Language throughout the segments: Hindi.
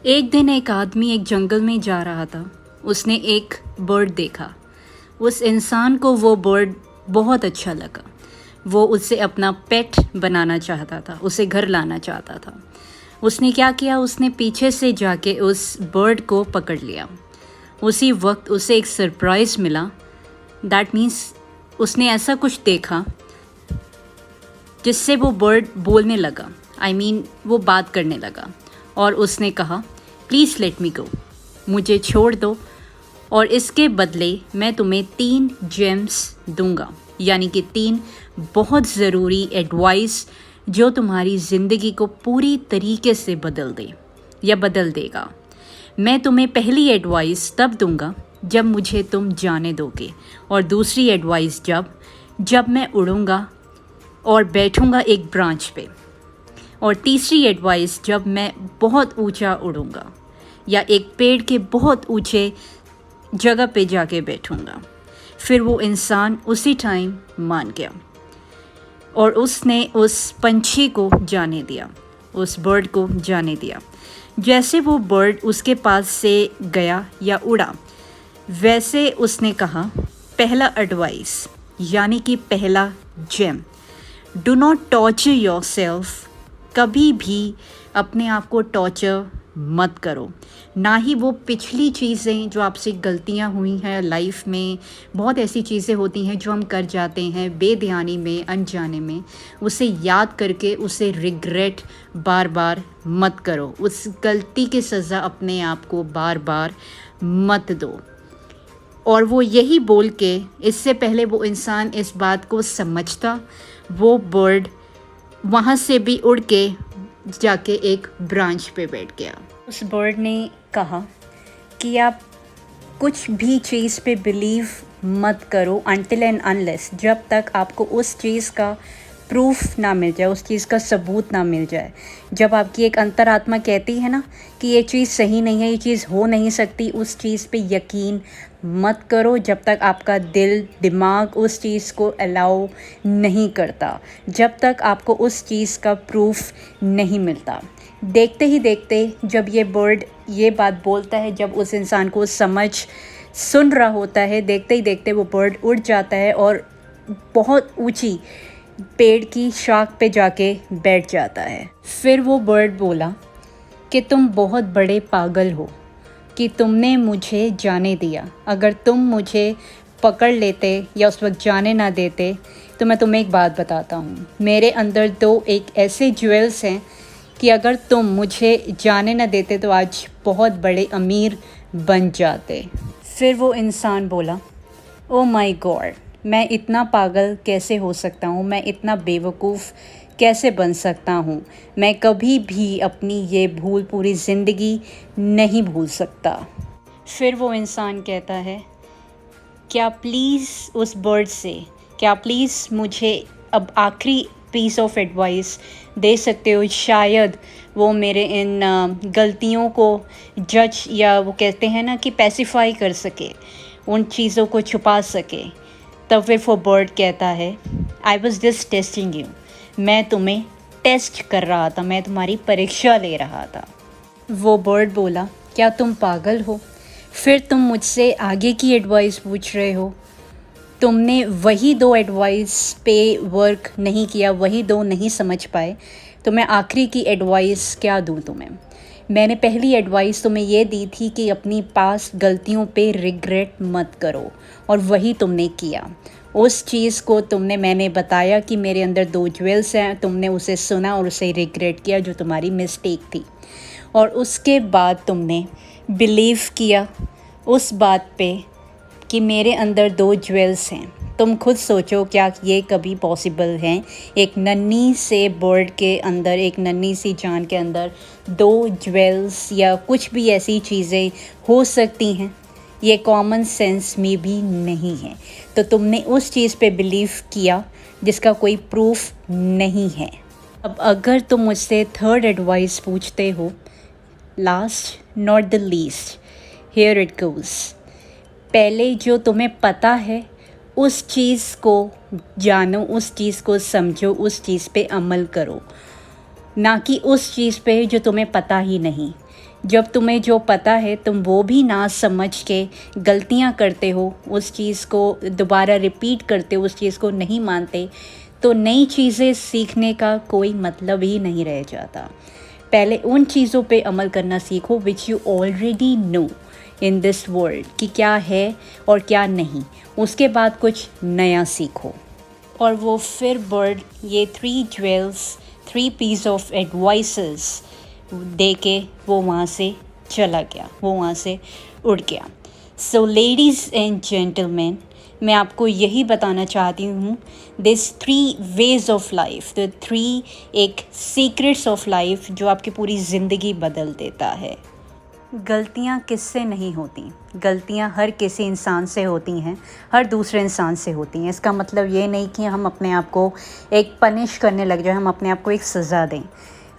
एक दिन एक आदमी एक जंगल में जा रहा था। उसने एक बर्ड देखा। उस इंसान को वो बर्ड बहुत अच्छा लगा। वो उससे अपना पेट बनाना चाहता था, उसे घर लाना चाहता था। उसने क्या किया, उसने पीछे से जाके उस बर्ड को पकड़ लिया। उसी वक्त उसे एक सरप्राइज़ मिला। दैट मीन्स उसने ऐसा कुछ देखा जिससे वो बर्ड बोलने लगा। वो बात करने लगा और उसने कहा, प्लीज़ लेट मी गो, मुझे छोड़ दो और इसके बदले मैं तुम्हें 3 जेम्स दूंगा, यानी कि 3 बहुत ज़रूरी एडवाइस जो तुम्हारी ज़िंदगी को पूरी तरीके से बदल दे या बदल देगा। मैं तुम्हें पहली एडवाइस तब दूंगा जब मुझे तुम जाने दोगे, और दूसरी एडवाइस जब मैं उड़ूंगा और बैठूंगा एक ब्रांच पे, और तीसरी एडवाइस जब मैं बहुत ऊंचा उड़ूंगा या एक पेड़ के बहुत ऊंचे जगह पे जाके बैठूंगा। फिर वो इंसान उसी टाइम मान गया और उसने उस पंछी को जाने दिया, उस बर्ड को जाने दिया। जैसे वो बर्ड उसके पास से गया या उड़ा, वैसे उसने कहा, पहला एडवाइस यानी कि पहला gem, do not torture yourself. कभी भी अपने आप को टॉर्चर मत करो, ना ही वो पिछली चीज़ें जो आपसे गलतियां हुई हैं लाइफ में। बहुत ऐसी चीज़ें होती हैं जो हम कर जाते हैं बेध्यानी में, अनजाने में। उसे याद करके उसे रिग्रेट बार बार मत करो। उस गलती की सज़ा अपने आप को बार बार मत दो। और वो यही बोल के, इससे पहले वो इंसान इस बात को समझता, वो बर्ड वहाँ से भी उड़ के जाके एक ब्रांच पे बैठ गया। उस बर्ड ने कहा कि आप कुछ भी चीज़ पे बिलीव मत करो अनटिल एंड अनलेस, जब तक आपको उस चीज़ का प्रूफ ना मिल जाए, उस चीज़ का सबूत ना मिल जाए। जब आपकी एक अंतरात्मा कहती है ना कि ये चीज़ सही नहीं है, ये चीज़ हो नहीं सकती, उस चीज़ पे यकीन मत करो जब तक आपका दिल दिमाग उस चीज़ को अलाउ नहीं करता, जब तक आपको उस चीज़ का प्रूफ नहीं मिलता। देखते ही देखते जब ये बर्ड ये बात बोलता है, जब उस इंसान को समझ सुन रहा होता है, देखते ही देखते वो बर्ड उड़ जाता है और बहुत ऊंची पेड़ की शाख पे जाके बैठ जाता है। फिर वो बर्ड बोला कि तुम बहुत बड़े पागल हो कि तुमने मुझे जाने दिया। अगर तुम मुझे पकड़ लेते या उस वक्त जाने ना देते तो मैं तुम्हें एक बात बताता हूँ, मेरे अंदर 2 एक ऐसे ज्वेल्स हैं कि अगर तुम मुझे जाने ना देते तो आज बहुत बड़े अमीर बन जाते। फिर वो इंसान बोला, ओ माय गॉड, मैं इतना पागल कैसे हो सकता हूँ, मैं इतना बेवकूफ़ कैसे बन सकता हूँ, मैं कभी भी अपनी ये भूल पूरी ज़िंदगी नहीं भूल सकता। फिर वो इंसान कहता है, क्या प्लीज़ उस बर्ड से, क्या प्लीज़ मुझे अब आखिरी पीस ऑफ एडवाइस दे सकते हो, शायद वो मेरे इन गलतियों को जज या वो कहते हैं ना कि पैसिफाई कर सके, उन चीज़ों को छुपा सके। तब फिर वो बर्ड कहता है, I was just testing you, मैं तुम्हें टेस्ट कर रहा था, मैं तुम्हारी परीक्षा ले रहा था। वो बर्ड बोला, क्या तुम पागल हो? फिर तुम मुझसे आगे की एडवाइस पूछ रहे हो? तुमने वही 2 एडवाइस पे वर्क नहीं किया, वही 2 नहीं समझ पाए, तो मैं आखिरी की एडवाइस क्या दूँ तुम्हें? मैंने पहली एडवाइस तुम्हें ये दी थी कि अपनी पास गलतियों पे रिग्रेट मत करो, और वही तुमने किया। उस चीज़ को मैंने बताया कि मेरे अंदर 2 ज्वेल्स हैं, तुमने उसे सुना और उसे रिग्रेट किया जो तुम्हारी मिस्टेक थी, और उसके बाद तुमने बिलीव किया उस बात पे कि मेरे अंदर 2 ज्वेल्स हैं। तुम खुद सोचो, क्या ये कभी पॉसिबल है? एक नन्ही से बर्ड के अंदर, एक नन्ही सी जान के अंदर 2 ज्वेल्स या कुछ भी ऐसी चीज़ें हो सकती हैं? ये कॉमन सेंस में भी नहीं है। तो तुमने उस चीज़ पे बिलीव किया जिसका कोई प्रूफ नहीं है। अब अगर तुम मुझसे 3rd एडवाइस पूछते हो, last not the least, here it goes. पहले जो तुम्हें पता है उस चीज़ को जानो, उस चीज़ को समझो, उस चीज़ पे अमल करो, ना कि उस चीज़ पे जो तुम्हें पता ही नहीं। जब तुम्हें जो पता है तुम वो भी ना समझ के गलतियाँ करते हो, उस चीज़ को दोबारा रिपीट करते हो, उस चीज़ को नहीं मानते, तो नई चीज़ें सीखने का कोई मतलब ही नहीं रह जाता। पहले उन चीज़ों पे अमल करना सीखो which you already know in this world कि क्या है और क्या नहीं, उसके बाद कुछ नया सीखो। और वो फिर बर्ड ये 3 ज्वेल्स 3 पीस ऑफ एडवाइसेस दे के वो वहाँ से चला गया, वो वहाँ से उड़ गया। सो लेडीज़ एंड जेंटलमैन, मैं आपको यही बताना चाहती हूँ, this 3 ways of life, the 3 एक सीक्रेट्स ऑफ लाइफ जो आपकी पूरी ज़िंदगी बदल देता है। गलतियाँ किससे नहीं होती, गलतियाँ हर किसी इंसान से होती हैं, हर दूसरे इंसान से होती हैं। इसका मतलब ये नहीं कि हम अपने आप को एक पनिश करने लग जाए, हम अपने आप को एक सज़ा दें।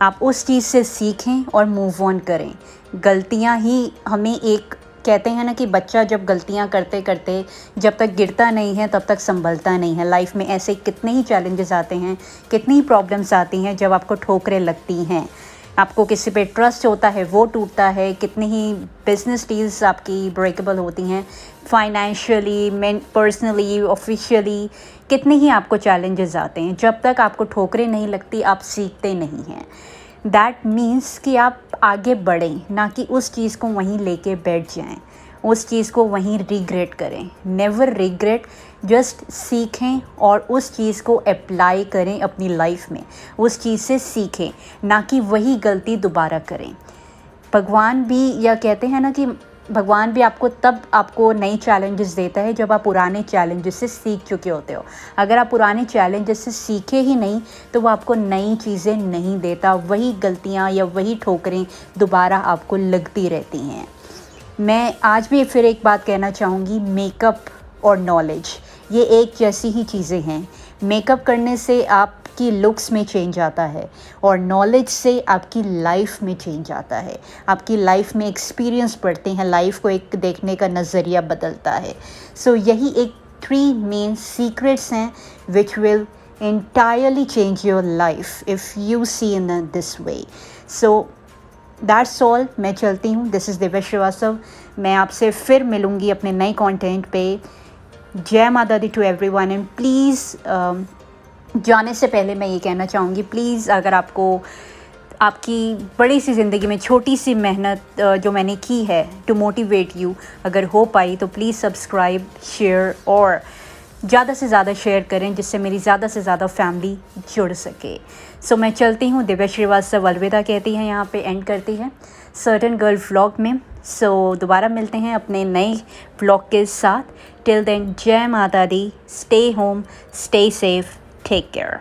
आप उस चीज़ से सीखें और मूव ऑन करें। गलतियाँ ही हमें एक, कहते हैं ना कि बच्चा जब गलतियाँ करते करते जब तक गिरता नहीं है तब तक संभलता नहीं है। लाइफ में ऐसे कितने ही चैलेंजेस आते हैं, कितनी ही प्रॉब्लम्स आती हैं जब आपको ठोकरें लगती हैं, आपको किसी पे ट्रस्ट होता है वो टूटता है, कितनी ही बिजनेस डील्स आपकी ब्रेकेबल होती हैं, फाइनेंशियली, पर्सनली, ऑफिशियली, कितने ही आपको चैलेंजेस आते हैं। जब तक आपको ठोकरें नहीं लगती आप सीखते नहीं हैं। दैट मीन्स कि आप आगे बढ़ें, ना कि उस चीज़ को वहीं लेके बैठ जाएं, उस चीज़ को वहीं रिग्रेट करें। नेवर रिग्रेट, जस्ट सीखें और उस चीज़ को अप्लाई करें अपनी लाइफ में, उस चीज़ से सीखें, ना कि वही गलती दोबारा करें। भगवान भी, या कहते हैं ना कि भगवान भी आपको नई चैलेंजेस देता है जब आप पुराने चैलेंजेस से सीख चुके होते हो। अगर आप पुराने चैलेंजेस से सीखे ही नहीं तो वो आपको नई चीज़ें नहीं देता, वही गलतियाँ या वही ठोकरें दोबारा आपको लगती रहती हैं। मैं आज भी फिर एक बात कहना चाहूँगी, मेकअप और नॉलेज ये एक जैसी ही चीज़ें हैं। मेकअप करने से आपकी लुक्स में चेंज आता है और नॉलेज से आपकी लाइफ में चेंज आता है। आपकी लाइफ में एक्सपीरियंस बढ़ते हैं, लाइफ को एक देखने का नज़रिया बदलता है। सो यही एक 3 मेन सीक्रेट्स हैं which will entirely change your life if you see in this way. So that's all. मैं चलती हूँ। This is Divya Srivastava. मैं आपसे फिर मिलूँगी अपने नए कंटेंट पे। जय माता दी टू एवरीवन। एंड प्लीज़ जाने से पहले मैं ये कहना चाहूँगी, प्लीज़ अगर आपको आपकी बड़ी सी ज़िंदगी में छोटी सी मेहनत जो मैंने की है टू मोटिवेट यू अगर हो पाई तो प्लीज़ सब्सक्राइब, शेयर और ज़्यादा से ज़्यादा शेयर करें जिससे मेरी ज़्यादा से ज़्यादा फैमिली जुड़ सके। सो मैं चलती हूँ। दिव्या श्रीवास्तव अलविदा कहती हैं, यहाँ पे एंड करती है सर्टन गर्ल व्लॉग में। सो दोबारा मिलते हैं अपने नए व्लॉग के साथ। टिल देन, जय माता दी, stay home, stay safe, take care.